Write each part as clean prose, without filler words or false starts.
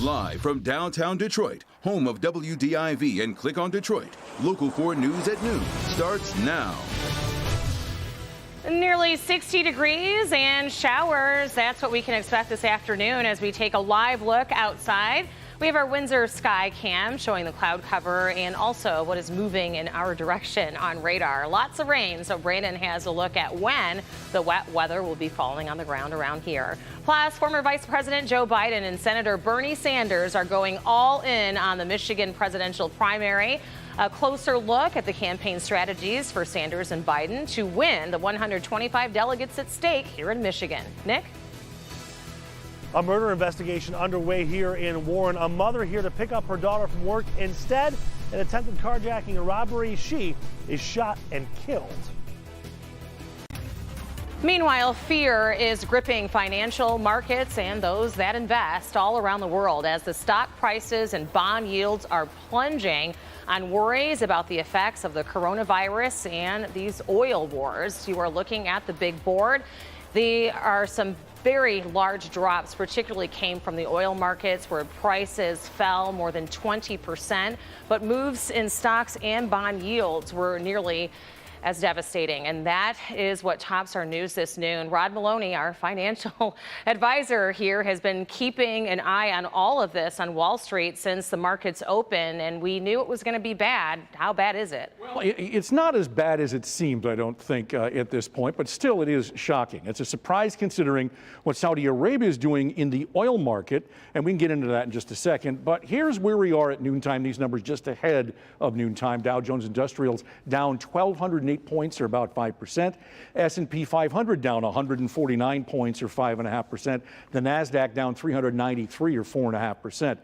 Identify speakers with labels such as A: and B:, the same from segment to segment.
A: Live from downtown Detroit, home of WDIV and Click on Detroit, Local 4 News at noon starts now.
B: Nearly 60 degrees and showers. That's what we can expect this afternoon as we take a live look outside. We have our Windsor Sky Cam showing the cloud cover and also what is moving in our direction on radar. Lots of rain, so Brandon has a look at when the wet weather will be falling on the ground around here. Plus, former Vice President Joe Biden and Senator Bernie Sanders are going all in on the Michigan presidential primary. A closer look at the campaign strategies for Sanders and Biden to win the 125 delegates at stake here in Michigan. Nick?
C: A murder investigation underway here in Warren. A mother here to pick up her daughter from work. Instead, an attempted carjacking and robbery. She is shot and killed.
B: Meanwhile, fear is gripping financial markets and those that invest all around the world as the stock prices and bond yields are plunging on worries about the effects of the coronavirus and these oil wars. You are looking at the big board. There are some very large drops, particularly came from the oil markets where prices fell more than 20%, but moves in stocks and bond yields were nearly as devastating. And that is what tops our news this noon. Rod Maloney, our financial advisor here, has been keeping an eye on all of this on Wall Street since the markets open, and we knew it was going to be bad. How bad is it?
D: Well, it's not as bad as it seemed, I don't think, at this point, but still it is shocking. It's a surprise considering what Saudi Arabia is doing in the oil market, and we can get into that in just a second. But here's where we are at noontime. These numbers just ahead of noontime. Dow Jones Industrials down 1,208 points, or about 5%. S&P 500 down 149 points, or 5.5%. The NASDAQ down 393, or 4.5%.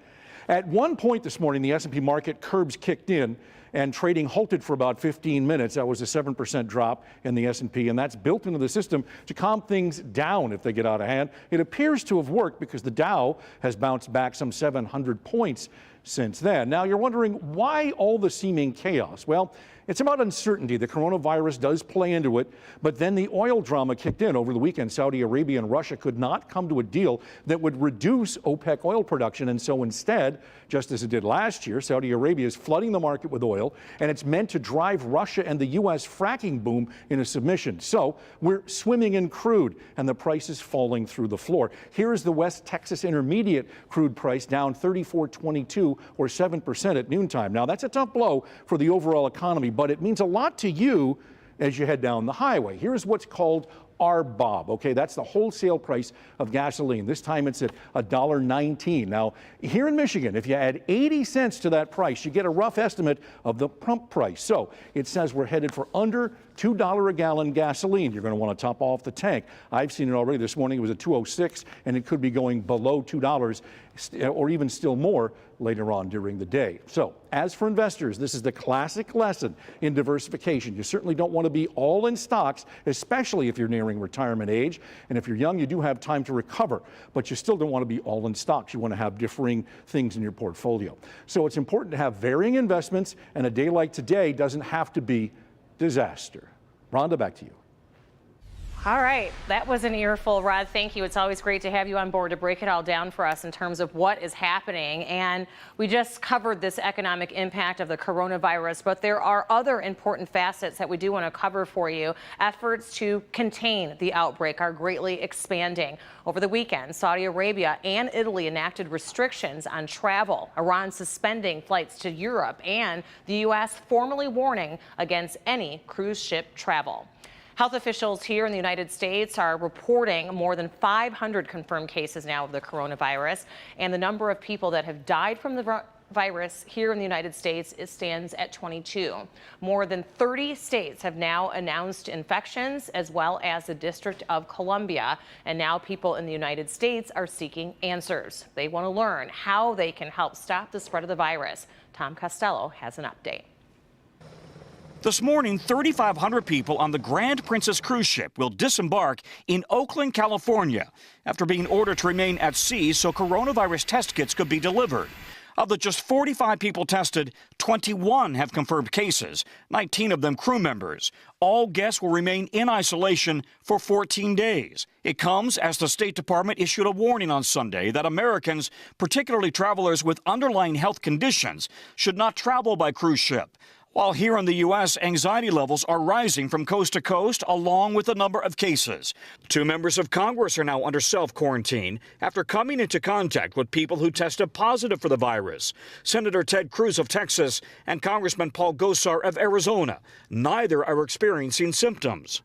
D: At one point this morning, the S&P market curbs kicked in and trading halted for about 15 minutes. That was a 7% drop in the S&P, and that's built into the system to calm things down if they get out of hand. It appears to have worked because the Dow has bounced back some 700 points since then. Now, you're wondering why all the seeming chaos? Well, it's about uncertainty. The coronavirus does play into it, but then the oil drama kicked in over the weekend. Saudi Arabia and Russia could not come to a deal that would reduce OPEC oil production, and so instead, just as it did last year, Saudi Arabia is flooding the market with oil, and it's meant to drive Russia and the U.S. fracking boom into submission. So we're swimming in crude, and the price is falling through the floor. Here is the West Texas Intermediate crude price down 34.22, or 7% at noontime. Now, that's a tough blow for the overall economy, but it means a lot to you as you head down the highway. Here's what's called RBOB. Okay, that's the wholesale price of gasoline. This time it's at $1.19. Now, here in Michigan, if you add 80 cents to that price, you get a rough estimate of the pump price. So it says we're headed for under $2 a gallon gasoline. You're going to want to top off the tank. I've seen it already this morning. It was at $2.06, and it could be going below $2 or even still more later on during the day. So as for investors, this is the classic lesson in diversification. You certainly don't want to be all in stocks, especially if you're nearing retirement age. And if you're young, you do have time to recover, but you still don't want to be all in stocks. You want to have differing things in your portfolio. So it's important to have varying investments, and a day like today doesn't have to be disaster. Rhonda, back to you.
B: All right, that was an earful, Rod. Thank you. It's always great to have you on board to break it all down for us in terms of what is happening. And we just covered this economic impact of the coronavirus, but there are other important facets that we do want to cover for you. Efforts to contain the outbreak are greatly expanding. Over the weekend, Saudi Arabia and Italy enacted restrictions on travel. Iran suspending flights to Europe, and the U.S. formally warning against any cruise ship travel. Health officials here in the United States are reporting more than 500 confirmed cases now of the coronavirus, and the number of people that have died from the virus here in the United States stands at 22. More than 30 states have now announced infections, as well as the District of Columbia, and now people in the United States are seeking answers. They want to learn how they can help stop the spread of the virus. Tom Costello has an update.
E: This morning, 3,500 people on the Grand Princess cruise ship will disembark in Oakland, California, after being ordered to remain at sea so coronavirus test kits could be delivered. Of the just 45 people tested, 21 have confirmed cases, 19 of them crew members. All guests will remain in isolation for 14 days. It comes as the State Department issued a warning on Sunday that Americans, particularly travelers with underlying health conditions, should not travel by cruise ship. While here in the U.S., anxiety levels are rising from coast to coast, along with the number of cases. 2 members of Congress are now under self-quarantine after coming into contact with people who tested positive for the virus. Senator Ted Cruz of Texas and Congressman Paul Gosar of Arizona. Neither are experiencing symptoms.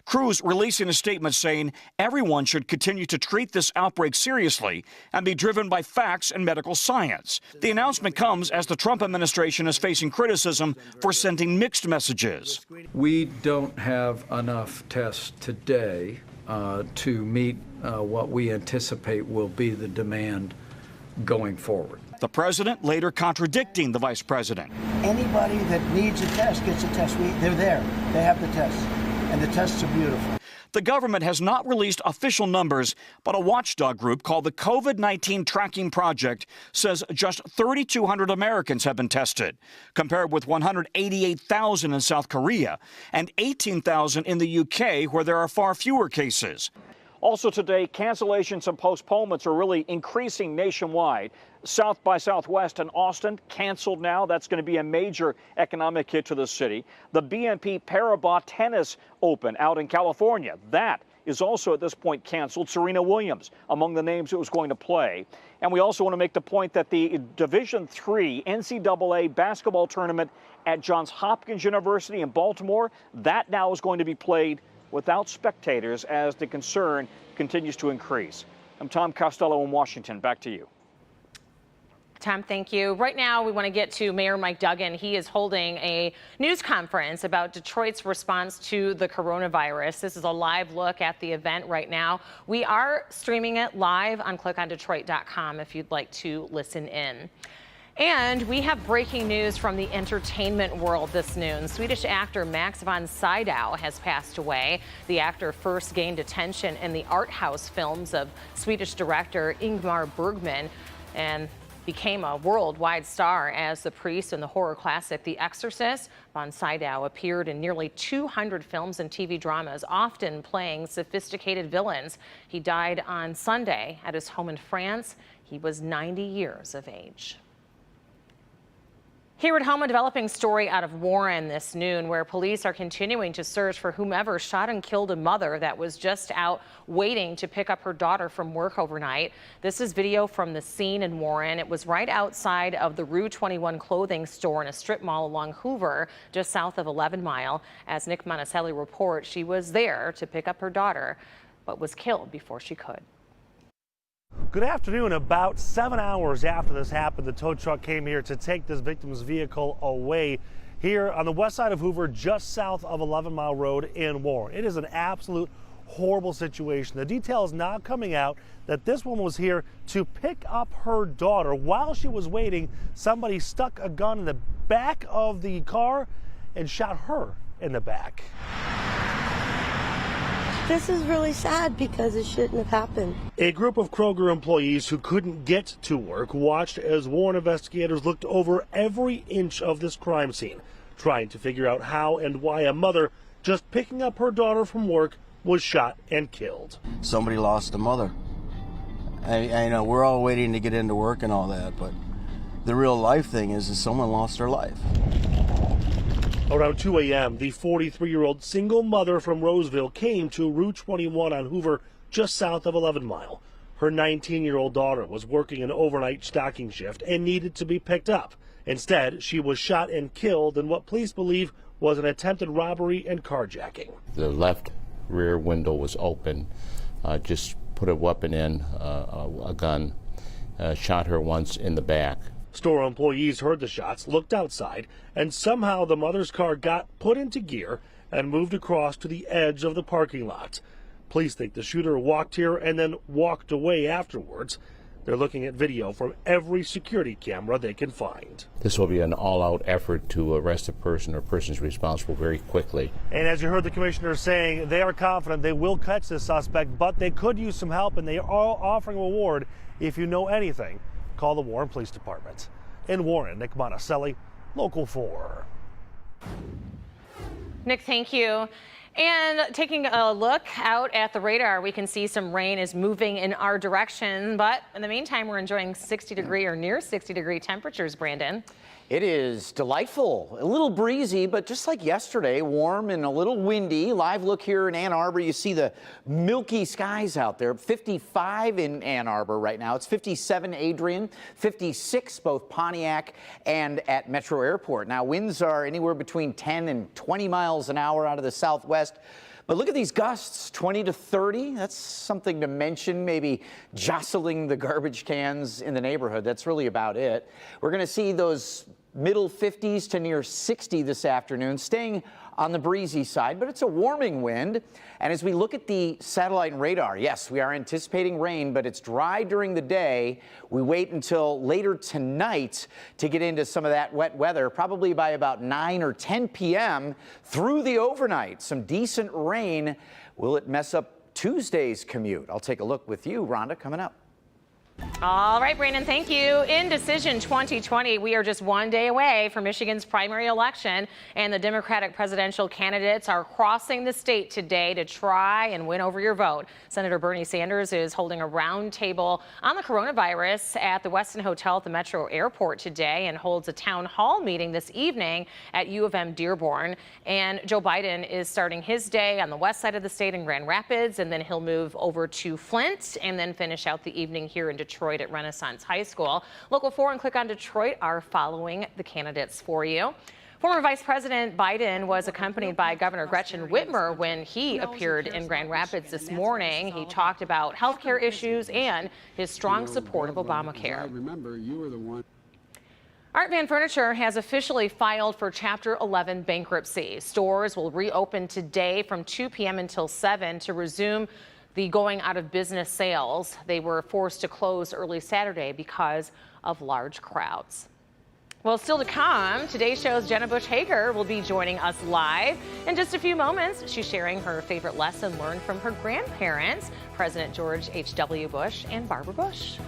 E: Cruz releasing a statement saying everyone should continue to treat this outbreak seriously and be driven by facts and medical science. The announcement comes as the Trump administration is facing criticism for sending mixed messages.
F: We don't have enough tests today to meet what we anticipate will be the demand going forward.
E: The president later contradicting the vice president.
G: Anybody that needs a test gets a test. They're there. They have the tests. And the tests are beautiful.
E: The government has not released official numbers, but a watchdog group called the COVID-19 Tracking Project says just 3,200 Americans have been tested, compared with 188,000 in South Korea and 18,000 in the UK, where there are far fewer cases. Also today, cancellations and postponements are really increasing nationwide. South by Southwest in Austin canceled now. That's going to be a major economic hit to the city. The BNP Paribas Tennis Open out in California, that is also at this point canceled. Serena Williams among the names it was going to play. And we also want to make the point that the Division III NCAA basketball tournament at Johns Hopkins University in Baltimore, that now is going to be played without spectators as the concern continues to increase. I'm Tom Costello in Washington. Back to you.
B: Tom, thank you. Right now, we want to get to Mayor Mike Duggan. He is holding a news conference about Detroit's response to the coronavirus. This is a live look at the event right now. We are streaming it live on clickondetroit.com if you'd like to listen in. And we have breaking news from the entertainment world this noon. Swedish actor Max von Sydow has passed away. The actor first gained attention in the art house films of Swedish director Ingmar Bergman and became a worldwide star as the priest in the horror classic The Exorcist. Von Sydow appeared in nearly 200 films and TV dramas, often playing sophisticated villains. He died on Sunday at his home in France. He was 90 years of age. Here at home, a developing story out of Warren this noon, where police are continuing to search for whomever shot and killed a mother that was just out waiting to pick up her daughter from work overnight. This is video from the scene in Warren. It was right outside of the Rue 21 clothing store in a strip mall along Hoover, just south of 11 Mile. As Nick Monticelli reports, she was there to pick up her daughter, but was killed before she could.
C: Good afternoon. About 7 hours after this happened, the tow truck came here to take this victim's vehicle away here on the west side of Hoover, just south of 11 Mile Road in Warren. It is an absolute horrible situation. The detail is now coming out that this woman was here to pick up her daughter. While she was waiting, somebody stuck a gun in the back of the car and shot her in the back.
H: This is really sad because it shouldn't have happened.
C: A group of Kroger employees who couldn't get to work watched as Warren investigators looked over every inch of this crime scene, trying to figure out how and why a mother just picking up her daughter from work was shot and killed.
I: Somebody lost a mother. I know we're all waiting to get into work and all that, but the real life thing is someone lost their life.
C: Around 2 a.m., the 43-year-old single mother from Roseville came to Route 21 on Hoover, just south of 11 Mile. Her 19-year-old daughter was working an overnight stocking shift and needed to be picked up. Instead, she was shot and killed in what police believe was an attempted robbery and carjacking.
J: The left rear window was open, just put a weapon in, a gun, shot her once in the back.
C: Store employees heard the shots, looked outside, and somehow the mother's car got put into gear and moved across to the edge of the parking lot. Police think the shooter walked here and then walked away afterwards. They're looking at video from every security camera they can find.
J: This will be an all-out effort to arrest a person or persons responsible very quickly.
C: And as you heard the commissioner saying, they are confident they will catch this suspect, but they could use some help, and they are offering a reward if you know anything. Call the Warren Police Department. In Warren, Nick Monticelli, Local 4.
B: Nick, thank you. And taking a look out at the radar, we can see some rain is moving in our direction. But in the meantime, we're enjoying 60-degree or near 60-degree temperatures, Brandon.
K: It is delightful, a little breezy, but just like yesterday, warm and a little windy. Live look here in Ann Arbor, you see the milky skies out there. 55 in Ann Arbor right now. It's 57 Adrian, 56 both Pontiac and at Metro Airport. Now winds are anywhere between 10 and 20 miles an hour out of the southwest. But look at these gusts, 20 to 30. That's something to mention, maybe jostling the garbage cans in the neighborhood. That's really about it. We're going to see those middle 50s to near 60 this afternoon, staying on the breezy side, but it's a warming wind. And as we look at the satellite and radar, yes, we are anticipating rain, but it's dry during the day. We wait until later tonight to get into some of that wet weather, probably by about 9 or 10 p.m. through the overnight. Some decent rain. Will it mess up Tuesday's commute? I'll take a look with you, Rhonda, coming up.
B: All right, Brandon, thank you. Indecision 2020, we are just one day away from Michigan's primary election, and the Democratic presidential candidates are crossing the state today to try and win over your vote. Senator Bernie Sanders is holding a roundtable on the coronavirus at the Westin Hotel at the Metro Airport today and holds a town hall meeting this evening at U of M Dearborn. And Joe Biden is starting his day on the west side of the state in Grand Rapids, and then he'll move over to Flint and then finish out the evening here in Detroit at Renaissance High School. Local 4 and Click on Detroit are following the candidates for you. Former Vice President Biden was accompanied by Governor Gretchen Whitmer when he appeared in Grand Rapids this morning. He talked about health care issues and his strong support of Obamacare.
L: Remember, you were the one.
B: Art Van Furniture has officially filed for Chapter 11 bankruptcy. Stores will reopen today from 2 p.m. until 7 to resume the going out of business sales. They were forced to close early Saturday because of large crowds. Well, still to come, today's show's Jenna Bush Hager will be joining us live. In just a few moments, she's sharing her favorite lesson learned from her grandparents, President George H.W. Bush and Barbara Bush.